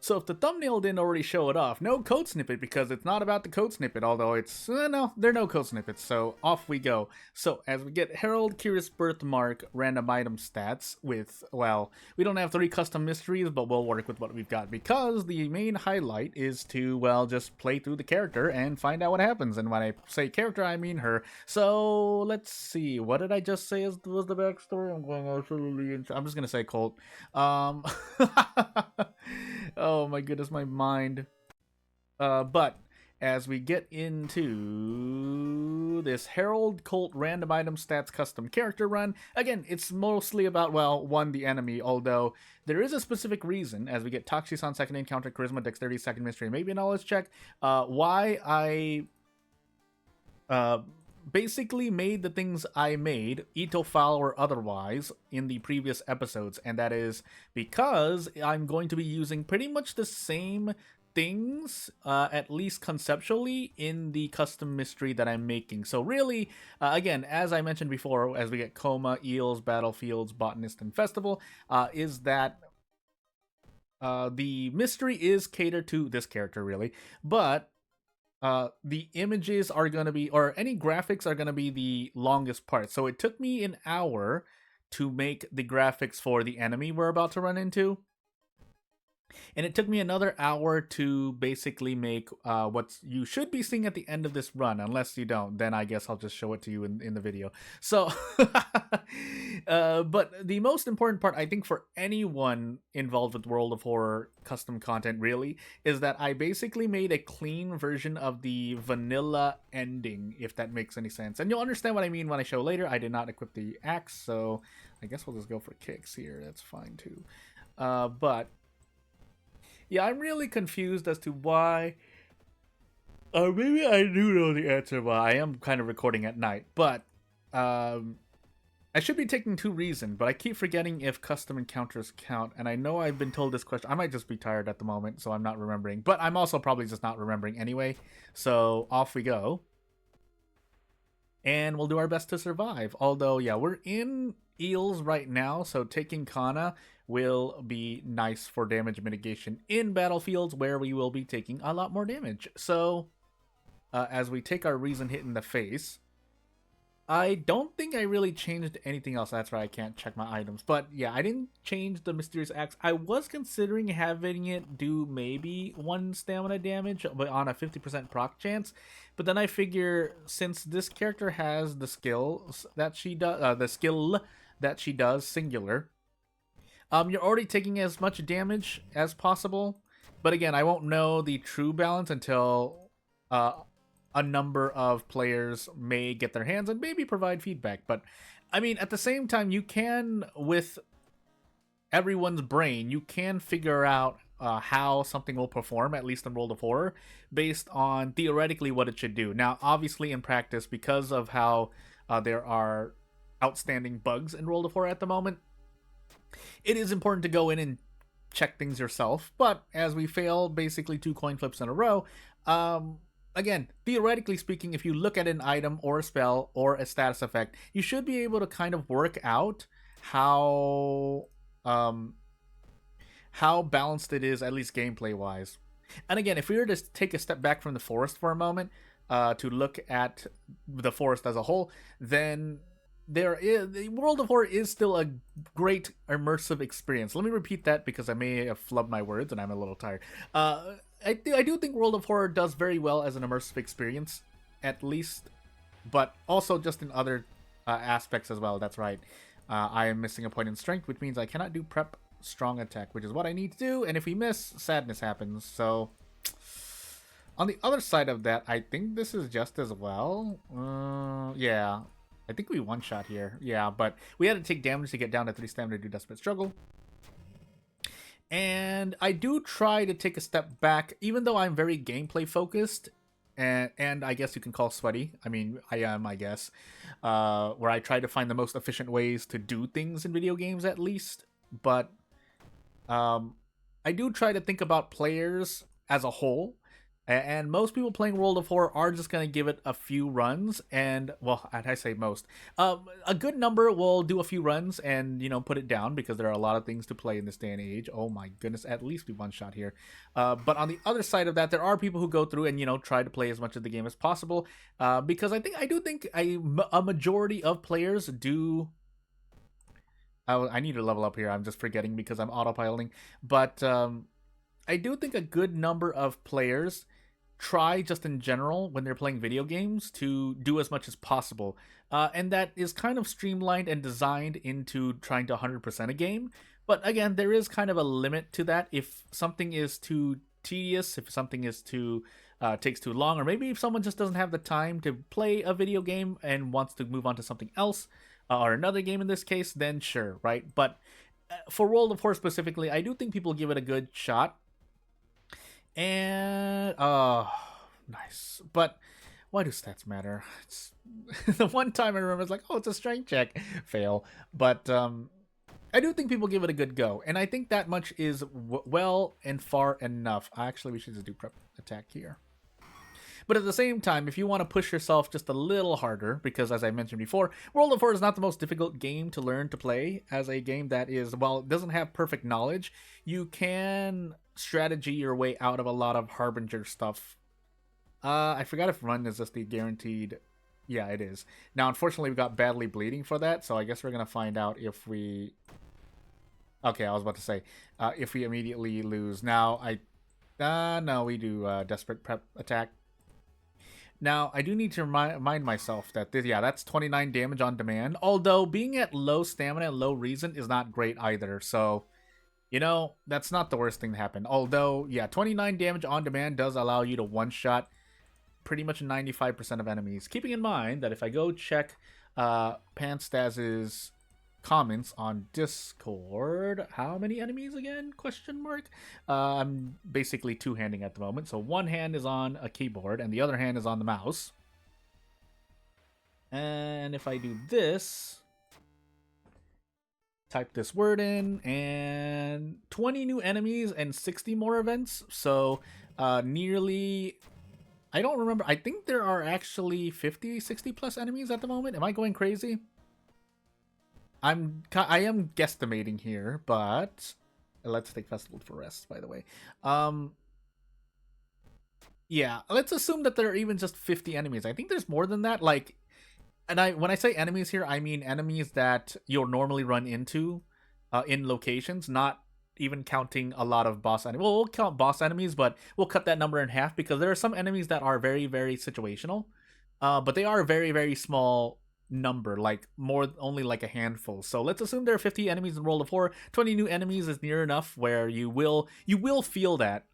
So if the thumbnail didn't already show it off, no code snippet because it's not about the code snippet, although it's, no, there are no code snippets, so off we go. So as we get Herald, Curious Birthmark, random item stats with, well, we don't have 3 custom mysteries, but we'll work with what we've got because the main highlight is to, well, just play through the character and find out what happens. And when I say character, I mean her. So let's see, what did I just say was the backstory? I'm going absolutely, I'm just gonna say Colt. Oh my goodness, my mind. But as we get into this Herald Colt random item stats custom character run, again, it's mostly about, well, one, the enemy, although there is a specific reason, as we get Toxie-san second encounter, Charisma, Dexterity, second mystery, maybe a knowledge check, why I basically made the things I made, Ito foul or otherwise, in the previous episodes, and that is because I'm going to be using pretty much the same things, at least conceptually, in the custom mystery that I'm making. So really, again, as I mentioned before, as we get Coma, Eels, Battlefields, Botanist, and Festival, is that the mystery is catered to this character, really, but the images are going to be, or any graphics are going to be the longest part. So it took me an hour to make the graphics for the enemy we're about to run into. And it took me another hour to basically make what you should be seeing at the end of this run. Unless you don't, then I guess I'll just show it to you in the video. So, but the most important part, I think, for anyone involved with World of Horror custom content, really, is that I basically made a clean version of the vanilla ending, if that makes any sense. And you'll understand what I mean when I show later. I did not equip the axe, so I guess we'll just go for kicks here. That's fine, too. But yeah, I'm really confused as to why. Maybe I do know the answer why. I am kind of recording at night, but I should be taking 2 reason, but I keep forgetting if custom encounters count, and I know I've been told this question. I might just be tired at the moment, so I'm not remembering, but I'm also probably just not remembering anyway, so off we go. And we'll do our best to survive. Although, yeah, we're in Eels right now, so taking Kana will be nice for damage mitigation in battlefields where we will be taking a lot more damage. So, as we take our reason hit in the face, I don't think I really changed anything else. That's right, I can't check my items. But yeah, I didn't change the Mysterious Axe. I was considering having it do maybe 1 stamina damage, but on a 50% proc chance. But then I figure, since this character has the skills that she does, the skill that she does, singular, you're already taking as much damage as possible. But again, I won't know the true balance until a number of players may get their hands and maybe provide feedback. But I mean, at the same time, you can, with everyone's brain, you can figure out how something will perform, at least in World of Horror, based on theoretically what it should do. Now, obviously, in practice, because of how there are outstanding bugs in World of Horror at the moment, it is important to go in and check things yourself. But as we fail basically 2 coin flips in a row, again, theoretically speaking, if you look at an item or a spell or a status effect, you should be able to kind of work out how balanced it is, at least gameplay wise. And again, if we were to take a step back from the forest for a moment, to look at the forest as a whole, then the World of Horror is still a great immersive experience. Let me repeat that because I may have flubbed my words and I'm a little tired. I do think World of Horror does very well as an immersive experience, at least, but also just in other aspects as well. That's right. I am missing a point in strength, which means I cannot do prep strong attack, which is what I need to do. And if we miss, sadness happens. So on the other side of that, I think this is just as well. Yeah. I think we one-shot here. Yeah, but we had to take damage to get down to 3 stamina to do Desperate Struggle. And I do try to take a step back, even though I'm very gameplay focused, and I guess you can call sweaty. I mean, I am, I guess. Where I try to find the most efficient ways to do things in video games, at least. But I do try to think about players as a whole. And most people playing World of War are just gonna give it a few runs, and well, I say most. A good number will do a few runs and put it down because there are a lot of things to play in this day and age. Oh my goodness, at least be one shot here. But on the other side of that, there are people who go through and try to play as much of the game as possible. Because I do think a majority of players do. I need to level up here. I'm just forgetting because I'm autopiloting, but I do think a good number of players try just in general when they're playing video games to do as much as possible. And that is kind of streamlined and designed into trying to 100% a game. But again, there is kind of a limit to that. If something is too tedious, if something is too takes too long, or maybe if someone just doesn't have the time to play a video game and wants to move on to something else, or another game in this case, then sure, right? But for World of War specifically, I do think people give it a good shot. And nice. But why do stats matter? It's the one time I remember it's like, oh, it's a strength check. Fail. But I do think people give it a good go, and I think that much is well and far enough. Actually, we should just do prep attack here. But at the same time, if you want to push yourself just a little harder, because as I mentioned before, World of War is not the most difficult game to learn to play. As a game that is, well, it doesn't have perfect knowledge, you can strategy your way out of a lot of Harbinger stuff. I forgot if run is just the guaranteed. Yeah, it is. Now, unfortunately, we got badly bleeding for that, so I guess we're going to find out if we... Okay, I was about to say, if we immediately lose. Now, no, we do desperate prep attack. Now, I do need to remind myself that that's 29 damage on demand. Although, being at low stamina and low reason is not great either. So, that's not the worst thing to happen. Although, yeah, 29 damage on demand does allow you to one-shot pretty much 95% of enemies. Keeping in mind that if I go check Panstaz's comments on Discord, how many enemies again? Question mark. I'm basically two-handing at the moment, so one hand is on a keyboard and the other hand is on the mouse. And if I do this, type this word in, and 20 new enemies and 60 more events, so nearly... I don't remember. I think there are actually 50, 60 plus enemies at the moment. Am I going crazy? I am guesstimating here, but let's take Festival for Rest, by the way. Yeah, let's assume that there are even just 50 enemies. I think there's more than that. Like, and when I say enemies here, I mean enemies that you'll normally run into in locations, not even counting a lot of boss enemies. Well, we'll count boss enemies, but we'll cut that number in half because there are some enemies that are very, very situational, but they are a very, very small number, like only like a handful. So let's assume there are 50 enemies in World of War. 20 new enemies is near enough where you will feel that,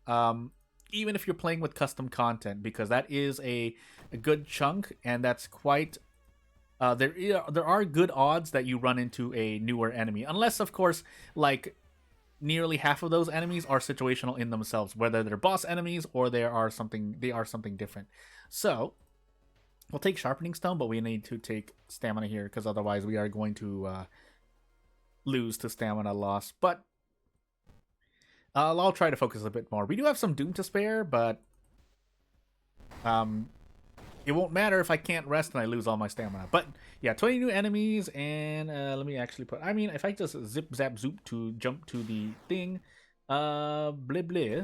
even if you're playing with custom content, because that is a good chunk, and that's quite. There are good odds that you run into a newer enemy, unless of course like nearly half of those enemies are situational in themselves, whether they're boss enemies or they are something different. So we'll take Sharpening Stone, but we need to take Stamina here because otherwise we are going to lose to stamina loss. But I'll try to focus a bit more. We do have some Doom to spare, but it won't matter if I can't rest and I lose all my stamina. But yeah, 20 new enemies, and let me actually put... I mean, if I just zip, zap, zoop to jump to the thing, blah, blah.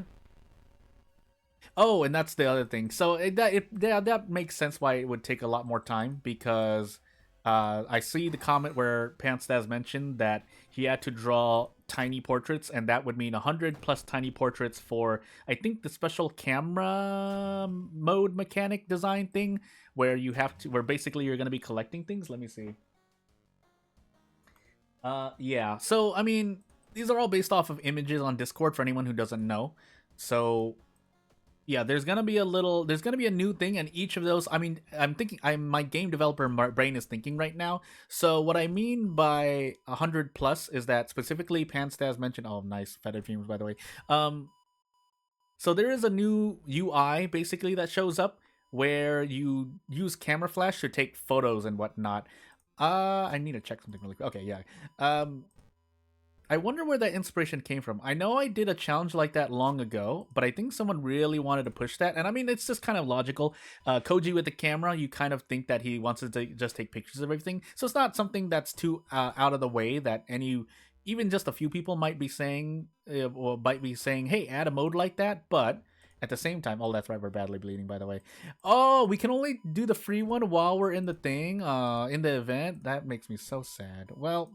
Oh, and that's the other thing. So that makes sense why it would take a lot more time, because I see the comment where Panstaz mentioned that he had to draw tiny portraits, and that would mean 100 plus tiny portraits for, I think, the special camera mode mechanic design thing where where basically you're going to be collecting things. Let me see. Yeah. So, I mean, these are all based off of images on Discord for anyone who doesn't know. So, yeah, there's gonna be a new thing, and each of those, I mean, my game developer brain is thinking right now. So what I mean by 100 plus is that specifically Panstaz mentioned, oh, nice feathered fumes, by the way. So there is a new UI basically that shows up where you use camera flash to take photos and whatnot. I need to check something really quick. Okay, yeah. I wonder where that inspiration came from. I know I did a challenge like that long ago, but I think someone really wanted to push that. And I mean, it's just kind of logical. Koji with the camera, you kind of think that he wants to just take pictures of everything. So it's not something that's too out of the way that even just a few people might be saying, hey, add a mode like that. But at the same time, oh, that's right, we're badly bleeding, by the way. Oh, we can only do the free one while we're in the thing, in the event. That makes me so sad. Well,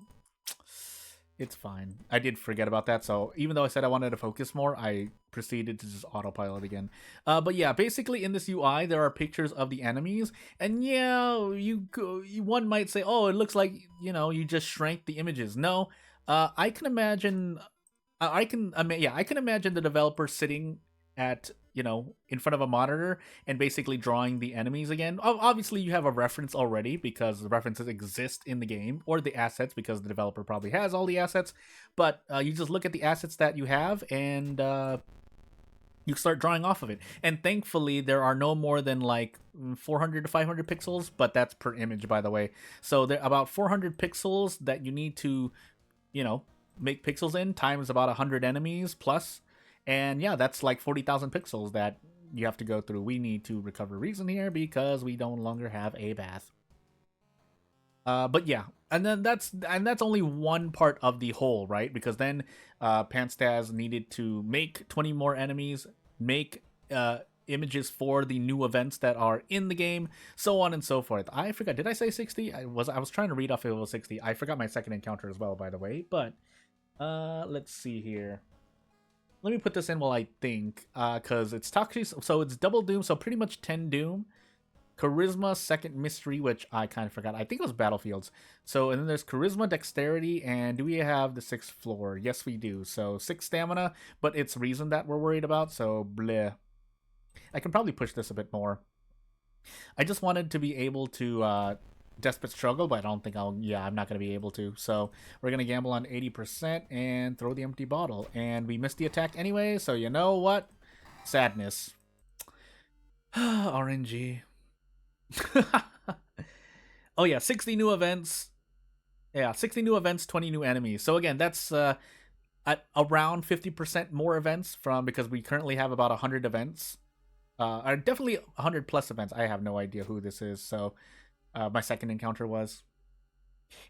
it's fine. I did forget about that, so even though I said I wanted to focus more, I proceeded to just autopilot again. But yeah, basically in this UI, there are pictures of the enemies, and yeah, one might say, oh, it looks like, you just shrank the images. No, I can imagine, I can imagine the developer sitting at in front of a monitor and basically drawing the enemies again. Obviously you have a reference already because the references exist in the game, or the assets because the developer probably has all the assets, but you just look at the assets that you have and you start drawing off of it. And thankfully there are no more than like 400 to 500 pixels, but that's per image, by the way. So there are about 400 pixels that you need to make pixels in times about 100 enemies plus. And yeah, that's like 40,000 pixels that you have to go through. We need to recover reason here because we no longer have a bath. But yeah, and then that's only one part of the whole, right? Because then Panstaz needed to make 20 more enemies, make images for the new events that are in the game, so on and so forth. I forgot, did I say 60? I was trying to read off if it was 60. I forgot my second encounter as well, by the way. But let's see here. Let me put this in while I think, because it's Toxic, so it's double Doom, so pretty much 10 Doom. Charisma, second Mystery, which I kind of forgot. I think it was Battlefields. So, and then there's Charisma, Dexterity, and do we have the 6th floor? Yes, we do. So, 6 Stamina, but it's Reason that we're worried about, so bleh. I can probably push this a bit more. I just wanted to be able to Desperate Struggle, but I don't think I'm not going to be able to. So we're going to gamble on 80% and throw the empty bottle. And we missed the attack anyway, so you know what? Sadness. RNG. Oh yeah, 60 new events. Yeah, 60 new events, 20 new enemies. So again, that's at around 50% more events because we currently have about 100 events. Definitely 100 plus events. I have no idea who this is, so... my second encounter was.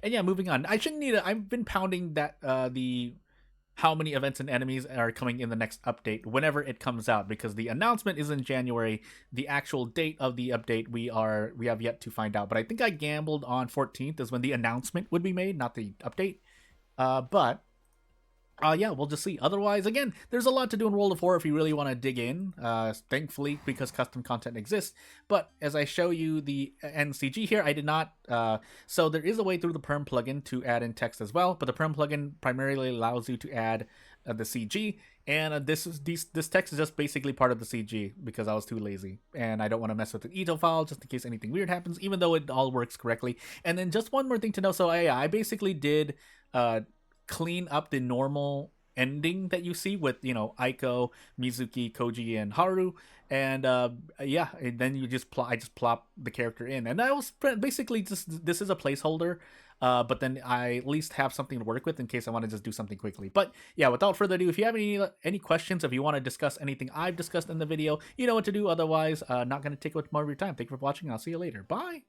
And yeah, moving on. I shouldn't need I've been pounding that how many events and enemies are coming in the next update whenever it comes out, because the announcement is in January. The actual date of the update we have yet to find out. But I think I gambled on 14th is when the announcement would be made, not the update. But yeah, we'll just see. Otherwise, again, there's a lot to do in World of War if you really want to dig in. Thankfully, because custom content exists. But as I show you the NCG here, I did not. So there is a way through the Perm plugin to add in text as well. But the Perm plugin primarily allows you to add the CG. And this text is just basically part of the CG because I was too lazy. And I don't want to mess with an ETO file just in case anything weird happens, even though it all works correctly. And then just one more thing to know. So I basically did... clean up the normal ending that you see with Aiko, Mizuki, Koji, and Haru, and yeah, and then I just plop the character in, and I was basically just, this is a placeholder, but then I at least have something to work with in case I want to just do something quickly. But yeah, without further ado, if you have any questions, if you want to discuss anything I've discussed in the video, you know what to do. Otherwise, not going to take much more of your time. Thank you for watching. I'll see you later. Bye.